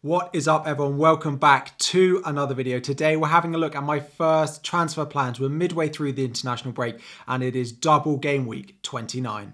What is up, everyone? Welcome back to another video. Today we're having a look at my first transfer plans. We're midway through the international break and it is double game week 29.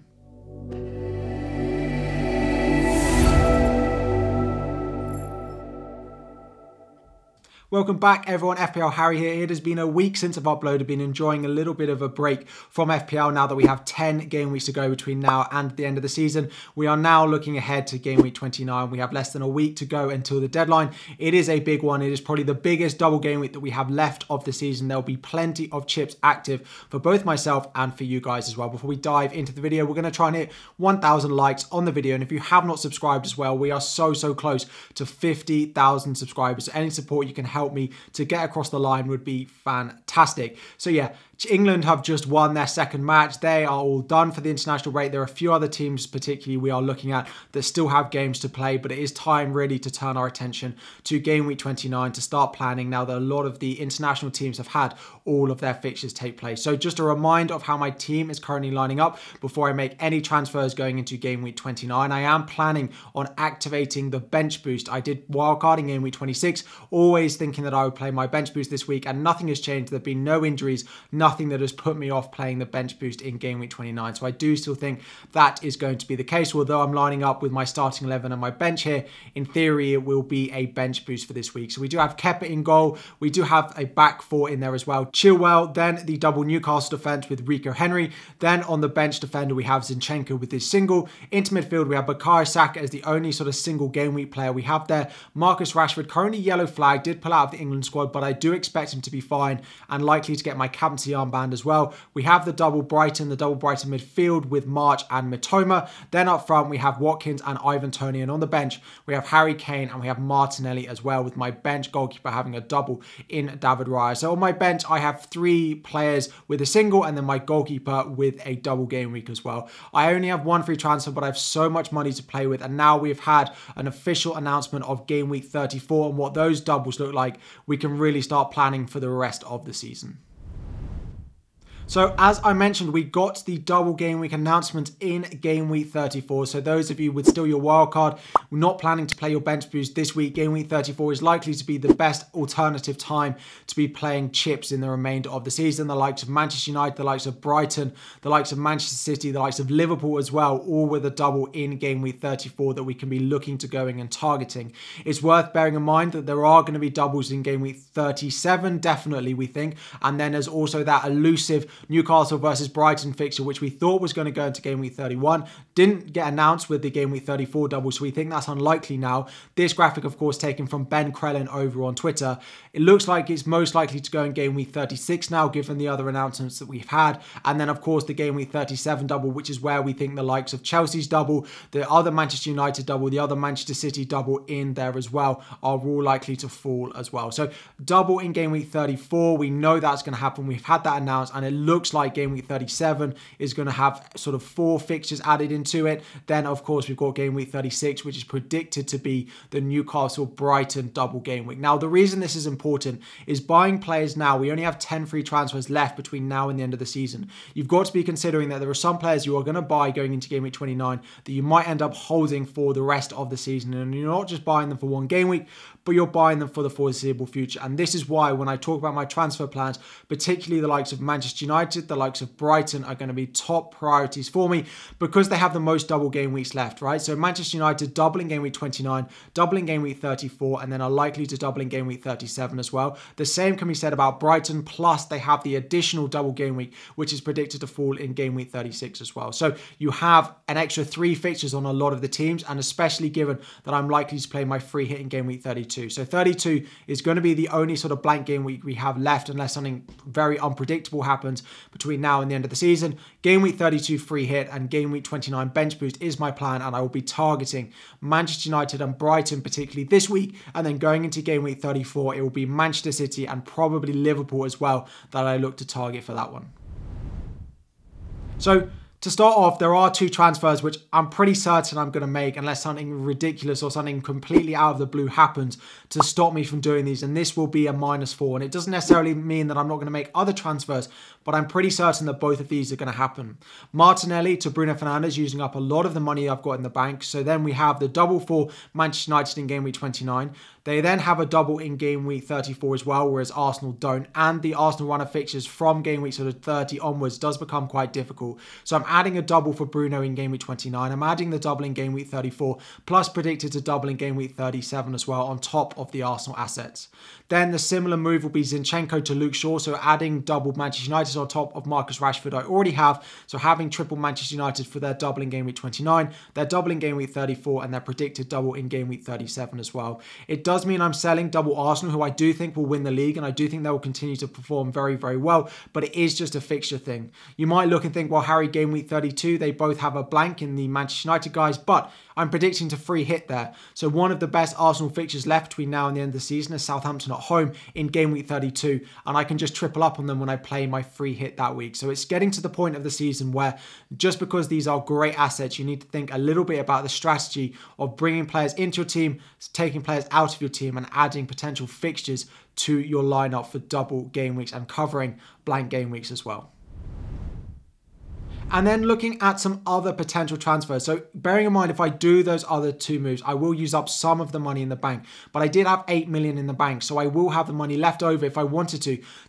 Welcome back, everyone. FPL Harry here. It has been a week since I've uploaded. Been enjoying a little bit of a break from FPL now that we have 10 game weeks to go between now and the end of the season. We are now looking ahead to game week 29. We have less than a week to go until the deadline. It is a big one. It is probably the biggest double game week that we have left of the season. There'll be plenty of chips active for both myself and for you guys as well. Before we dive into the video, we're going to try and hit 1,000 likes on the video. And if you have not subscribed as well, we are so close to 50,000 subscribers. So any support you can help me to get across the line would be fantastic. So yeah, England have just won their second match. They are all done for the international break. There are a few other teams particularly we are looking at that still have games to play, but it is time really to turn our attention to game week 29 to start planning now that a lot of the international teams have had all of their fixtures take place. So just a reminder of how my team is currently lining up before I make any transfers going into game week 29. I am planning on activating the bench boost. I did wildcard in game week 26, always thinking that I would play my bench boost this week, and nothing has changed. There have been no injuries, nothing that has put me off playing the bench boost in game week 29. So I do still think that is going to be the case. Although I'm lining up with my starting 11 and my bench here, in theory it will be a bench boost for this week. So we do have Kepa in goal. We do have a back four in there as well. Chilwell, then the double Newcastle defense with Rico Henry. Then on the bench defender we have Zinchenko with his single. Into midfield we have Bukayo Saka as the only sort of single game week player we have there. Marcus Rashford, currently yellow flag, did pull out of the England squad, but I do expect him to be fine and likely to get my captaincy armband as well. We have the double Brighton midfield with March and Mitoma. Then up front we have Watkins and Ivan Toney, and on the bench we have Harry Kane and we have Martinelli as well, with my bench goalkeeper having a double in David Raya. So on my bench I have 3 players with a single and then my goalkeeper with a double game week as well. I only have 1 free transfer, but I have so much money to play with, and now we've had an official announcement of game week 34 and what those doubles look like. We can really start planning for the rest of the season. So as I mentioned, we got the double game week announcement in game week 34. So those of you with still your wild card, not planning to play your bench boost this week, game week 34 is likely to be the best alternative time to be playing chips in the remainder of the season. The likes of Manchester United, the likes of Brighton, the likes of Manchester City, the likes of Liverpool as well, all with a double in game week 34 that we can be looking to going and targeting. It's worth bearing in mind that there are going to be doubles in game week 37, definitely we think. And then there's also that elusive Newcastle versus Brighton fixture, which we thought was going to go into game week 31. Didn't get announced with the game week 34 double, so we think that's unlikely now. This graphic, of course, taken from Ben Crellin over on Twitter. It looks like it's most likely to go in game week 36 now, given the other announcements that we've had. And then, of course, the game week 37 double, which is where we think the likes of Chelsea's double, the other Manchester United double, the other Manchester City double in there as well, are all likely to fall as well. So double in game week 34, we know that's going to happen. We've had that announced, and it looks like game week 37 is going to have sort of 4 fixtures added into it. Then, of course, we've got game week 36, which is predicted to be the Newcastle-Brighton double game week. Now, the reason this is important is buying players now. We only have 10 free transfers left between now and the end of the season. You've got to be considering that there are some players you are going to buy going into game week 29 that you might end up holding for the rest of the season. And you're not just buying them for one game week, but you're buying them for the foreseeable future. And this is why when I talk about my transfer plans, particularly the likes of Manchester United, the likes of Brighton are going to be top priorities for me because they have the most double game weeks left, right? So Manchester United doubling game week 29, doubling game week 34, and then are likely to double in game week 37 as well. The same can be said about Brighton, plus they have the additional double game week, which is predicted to fall in game week 36 as well. So you have an extra 3 fixtures on a lot of the teams, and especially given that I'm likely to play my free hit in game week 32. So 32 is going to be the only sort of blank game week we have left unless something very unpredictable happens between now and the end of the season. Game week 32 free hit and game week 29 bench boost is my plan, and I will be targeting Manchester United and Brighton particularly this week, and then going into game week 34 it will be Manchester City and probably Liverpool as well that I look to target for that one. So To start off, there are 2 transfers which I'm pretty certain I'm going to make unless something ridiculous or something completely out of the blue happens to stop me from doing these, and this will be a -4. And it doesn't necessarily mean that I'm not going to make other transfers, but I'm pretty certain that both of these are going to happen. Martinelli to Bruno Fernandes, using up a lot of the money I've got in the bank. So then we have the double for Manchester United in game week 29. They then have a double in game week 34 as well, whereas Arsenal don't. And the Arsenal run of fixtures from game week sort of 30 onwards does become quite difficult. So I'm adding a double for Bruno in game week 29. I'm adding the double in game week 34, plus predicted to double in game week 37 as well, on top of the Arsenal assets. Then the similar move will be Zinchenko to Luke Shaw, so adding double Manchester United on top of Marcus Rashford I already have. So having triple Manchester United for their double in game week 29, their double in game week 34, and their predicted double in game week 37 as well. It does mean I'm selling double Arsenal, who I do think will win the league, and I do think they will continue to perform very, very well, but it is just a fixture thing. You might look and think, well, Harry, game week 32, they both have a blank in the Manchester United guys, but I'm predicting to free hit there. So one of the best Arsenal fixtures left between now and the end of the season is Southampton at home in game week 32, and I can just triple up on them when I play my free hit that week. So it's getting to the point of the season where just because these are great assets, you need to think a little bit about the strategy of bringing players into your team, taking players out of your team, and adding potential fixtures to your lineup for double game weeks and covering blank game weeks as well. And then looking at some other potential transfers. So bearing in mind, if I do those other 2 moves, I will use up some of the money in the bank. But I did have 8 million in the bank, so I will have the money left over if I wanted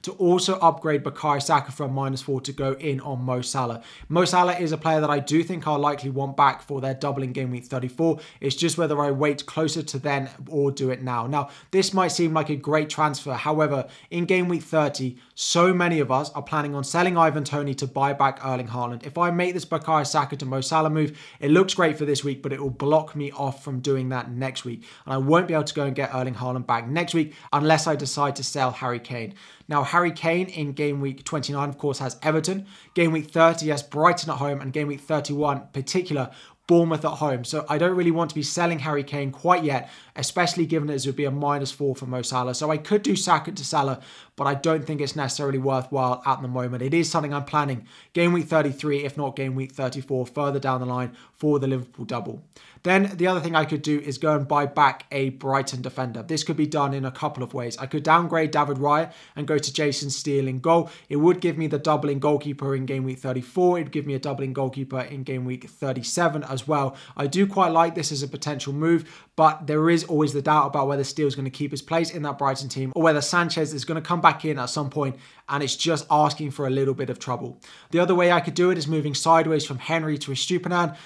to also upgrade Bukayo Saka from -4 to go in on Mo Salah. Mo Salah is a player that I do think I'll likely want back for their double in game week 34. It's just whether I wait closer to then or do it now. Now, this might seem like a great transfer. However, in game week 30, so many of us are planning on selling Ivan Toney to buy back Erling Haaland. If I make this Bukayo Saka to Mo Salah move, it looks great for this week, but it will block me off from doing that next week. And I won't be able to go and get Erling Haaland back next week unless I decide to sell Harry Kane. Now, Harry Kane in game week 29, of course, has Everton. Game week 30 has Brighton at home, and game week 31, particular, Bournemouth at home. So I don't really want to be selling Harry Kane quite yet, especially given it would be a -4 for Mo Salah. So I could do Saka to Salah, but I don't think it's necessarily worthwhile at the moment. It is something I'm planning game week 33, if not game week 34, further down the line for the Liverpool double. Then the other thing I could do is go and buy back a Brighton defender. This could be done in a couple of ways. I could downgrade David Raya and go to Jason Steele in goal. It would give me the double in goalkeeper in game week 34. It would give me a double in goalkeeper in game week 37 as well. I do quite like this as a potential move, but there is always the doubt about whether Steele's going to keep his place in that Brighton team or whether Sanchez is going to come back in at some point, and it's just asking for a little bit of trouble. The other way I could do it is moving sideways from Henry to Estupiñán.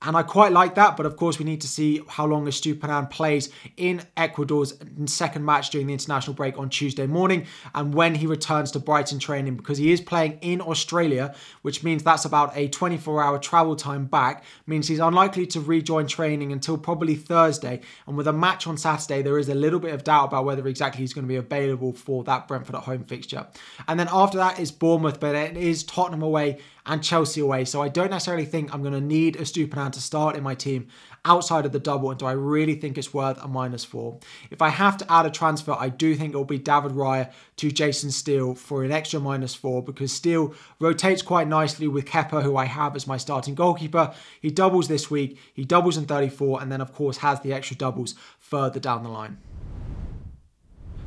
And I quite like that, but of course we need to see how long Estupiñán plays in Ecuador's second match during the international break on Tuesday morning, and when he returns to Brighton training, because he is playing in Australia, which means that's about a 24-hour travel time back, means he's unlikely to rejoin training until probably Thursday, and with a match on Saturday, there is a little bit of doubt about whether exactly he's going to be available for that Brentford at home fixture. And then after that is Bournemouth, but it is Tottenham away and Chelsea away, so I don't necessarily think I'm going to need Estupiñán to start in my team outside of the double, and do I really think it's worth a -4? If I have to add a transfer, I do think it will be David Raya to Jason Steele for an extra -4, because Steele rotates quite nicely with Kepa, who I have as my starting goalkeeper. He doubles this week, he doubles in 34, and then of course has the extra doubles further down the line.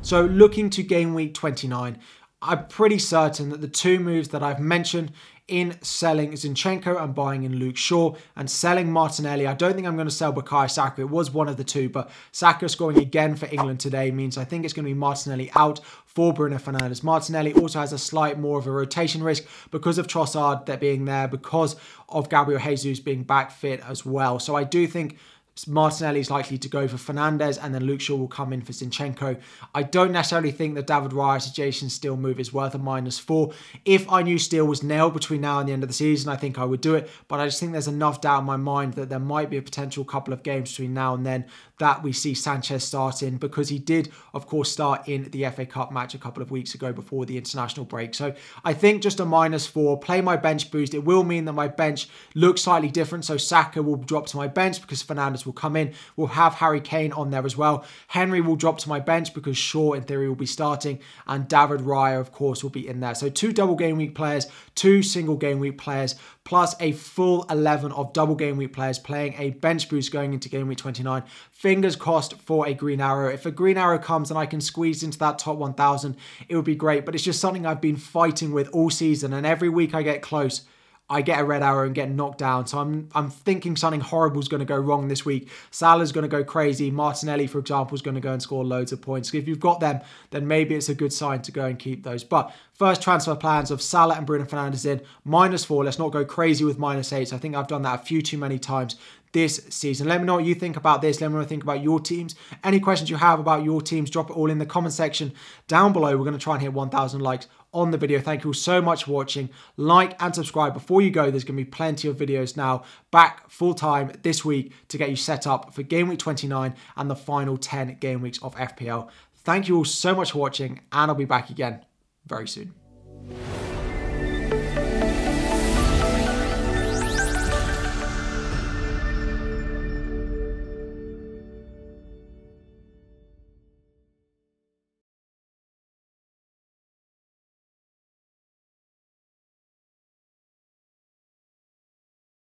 So looking to game week 29, I'm pretty certain that the 2 moves that I've mentioned in selling Zinchenko and buying in Luke Shaw and selling Martinelli, I don't think I'm going to sell Bukayo Saka. It was one of the 2, but Saka scoring again for England today means I think it's going to be Martinelli out for Bruno Fernandes. Martinelli also has a slight more of a rotation risk because of Trossard being there, because of Gabriel Jesus being back fit as well. So I do think Martinelli is likely to go for Fernandes, and then Luke Shaw will come in for Zinchenko. I don't necessarily think the David Raya to Jason Steele move is worth a -4. If I knew Steele was nailed between now and the end of the season, I think I would do it, but I just think there's enough doubt in my mind that there might be a potential couple of games between now and then that we see Sanchez start in, because he did, of course, start in the FA Cup match a couple of weeks ago before the international break. So I think just a -4, play my bench boost. It will mean that my bench looks slightly different, so Saka will drop to my bench because Fernandes will come in. We'll have Harry Kane on there as well. Henry will drop to my bench because Shaw, in theory, will be starting, and David Raya, of course, will be in there. So 2 double game week players, 2 single game week players, plus a full 11 of double game week players playing a bench boost going into game week 29. Fingers crossed for a green arrow. If a green arrow comes and I can squeeze into that top 1,000, it would be great. But it's just something I've been fighting with all season, and every week I get close, I get a red arrow and get knocked down. So I'm thinking something horrible is going to go wrong this week. Salah's going to go crazy. Martinelli, for example, is going to go and score loads of points. If you've got them, then maybe it's a good sign to go and keep those. But first transfer plans of Salah and Bruno Fernandes in, -4. Let's not go crazy with -8. I think I've done that a few too many times this season. Let me know what you think about this. Let me know what you think about your teams. Any questions you have about your teams, drop it all in the comment section down below. We're going to try and hit 1,000 likes on the video. Thank you all so much for watching. Like and subscribe before you go. There's going to be plenty of videos now back full time this week to get you set up for game week 29 and the final 10 game weeks of FPL. Thank you all so much for watching, and I'll be back again very soon.